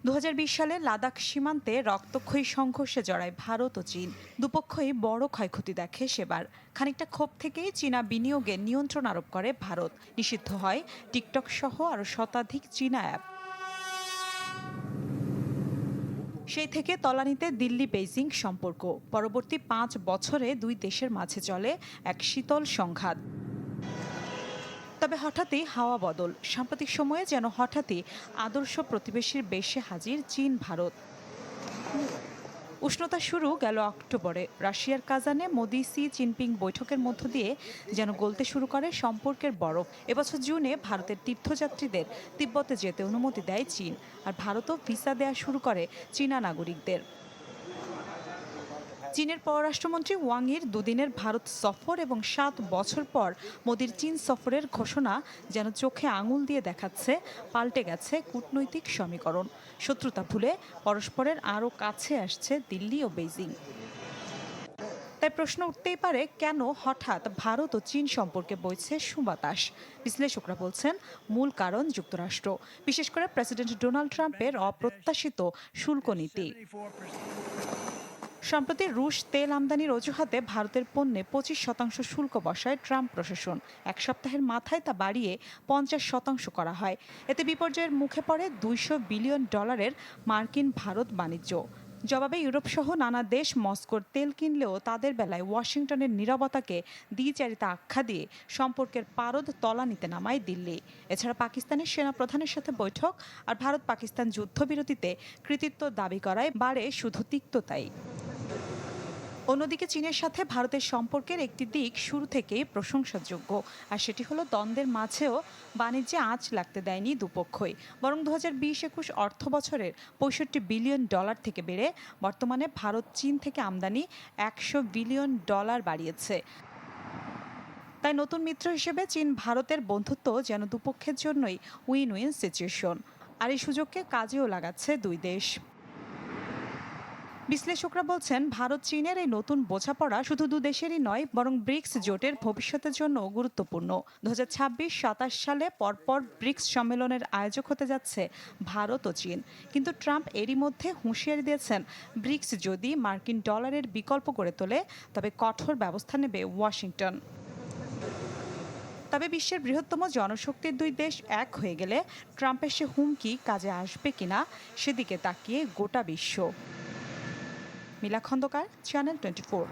2020 সালে লাদাখ সীমান্তে রক্তক্ষয়ী সংঘর্ষে জড়ায় ভারত ও চীন। দুপক্ষই বড় ক্ষয়ক্ষতি দেখে সেবার। খানিকটা ক্ষোভ থেকেই চীনা বিনিয়োগে নিয়ন্ত্রণ আরোপ করে ভারত। নিষিদ্ধ হয় টিকটক সহ আরও শতাধিক চীনা অ্যাপ। সেই থেকে তলানিতে দিল্লি বেইজিং সম্পর্ক। পরবর্তী 5 বছরে দুই দেশের মাঝে চলে এক শীতল সংঘাত। তবে হঠাৎই হাওয়া বদল। সাম্প্রতিক সময়ে যেন হঠাৎই আদর্শ প্রতিবেশীর বেশে হাজির চীন ভারত। উষ্ণতা শুরু গেল অক্টোবরে। রাশিয়ার কাজানে মোদি সি জিনপিং বৈঠকের মধ্য দিয়ে যেন গলতে শুরু করে সম্পর্কের বরফ। এবছর জুনে ভারতের তীর্থযাত্রীদের তিব্বতে যেতে অনুমতি দেয় চীন, আর ভারতও ভিসা দেয়া শুরু করে চীনা নাগরিকদের। চীনের পররাষ্ট্রমন্ত্রী ওয়াং ইর দুদিনের ভারত সফর এবং 7 বছর পর মোদির চীন সফরের ঘোষণা যেন চোখে আঙুল দিয়ে দেখাচ্ছে পাল্টে গেছে কূটনৈতিক সমীকরণ। শত্রুতা ভুলে পরস্পরের আরও কাছে আসছে দিল্লি ও বেইজিং। তাই প্রশ্ন উঠতেই পারে, কেন হঠাৎ ভারত ও চীন সম্পর্কে বইছে সুবাতাস। বিশ্লেষকরা বলছেন মূল কারণ যুক্তরাষ্ট্র, বিশেষ করে প্রেসিডেন্ট ডোনাল্ড ট্রাম্পের অপ্রত্যাশিত শুল্ক নীতি। সম্প্রতি রুশ তেল আমদানির অজুহাতে ভারতের পণ্যে 25% শুল্ক বসায় ট্রাম্প প্রশাসন। এক সপ্তাহের মাথায় তা বাড়িয়ে 50% করা হয়। এতে বিপর্যয়ের মুখে পড়ে $200 বিলিয়ন মার্কিন ভারত বাণিজ্য। জবাবে ইউরোপসহ নানা দেশ মস্কোর তেল কিনলেও তাদের বেলায় ওয়াশিংটনের নীরবতাকে দ্বিচারিতা আখ্যা দিয়ে সম্পর্কের পারদ তলানিতে নামায় দিল্লি। এছাড়া পাকিস্তানের সেনাপ্রধানের সাথে বৈঠক আর ভারত পাকিস্তান যুদ্ধবিরতিতে কৃতিত্ব দাবি করায় বাড়ে শুধু তিক্ততাই। অন্যদিকে চীনের সাথে ভারতের সম্পর্কের একটি দিক শুরু থেকেই প্রশংসাযোগ্য, আর সেটি হলো দ্বন্দ্বের মাঝেও বাণিজ্যে আঁচ লাগতে দেয়নি দুপক্ষই। বরং 2020-21 অর্থ বছরের $65 বিলিয়ন থেকে বেড়ে বর্তমানে ভারত চীন থেকে আমদানি $100 বিলিয়ন বাড়িয়েছে। তাই নতুন মিত্র হিসেবে চীন ভারতের বন্ধুত্ব যেন দুপক্ষের জন্যই উইন উইন সিচুয়েশন, আর এই সুযোগকে কাজেও লাগাচ্ছে দুই দেশ। বিশ্লেষকরা বলছেন, ভারত চীনের এই নতুন বোঝাপড়া শুধু দু দেশেরই নয়, বরং ব্রিক্স জোটের ভবিষ্যতের জন্য গুরুত্বপূর্ণ। 2026-27 সালে পরপর ব্রিক্স সম্মেলনের আয়োজক হতে যাচ্ছে ভারত ও চীন। কিন্তু ট্রাম্প এরই মধ্যে হুঁশিয়ারি দিয়েছেন, ব্রিক্স যদি মার্কিন ডলারের বিকল্প করে তোলে তবে কঠোর ব্যবস্থা নেবে ওয়াশিংটন। তবে বিশ্বের বৃহত্তম জনশক্তির দুই দেশ এক হয়ে গেলে ট্রাম্পের সে হুমকি কাজে আসবে কিনা সেদিকে তাকিয়ে গোটা বিশ্ব। মিলা খন্দকার, চ্যানেল 24।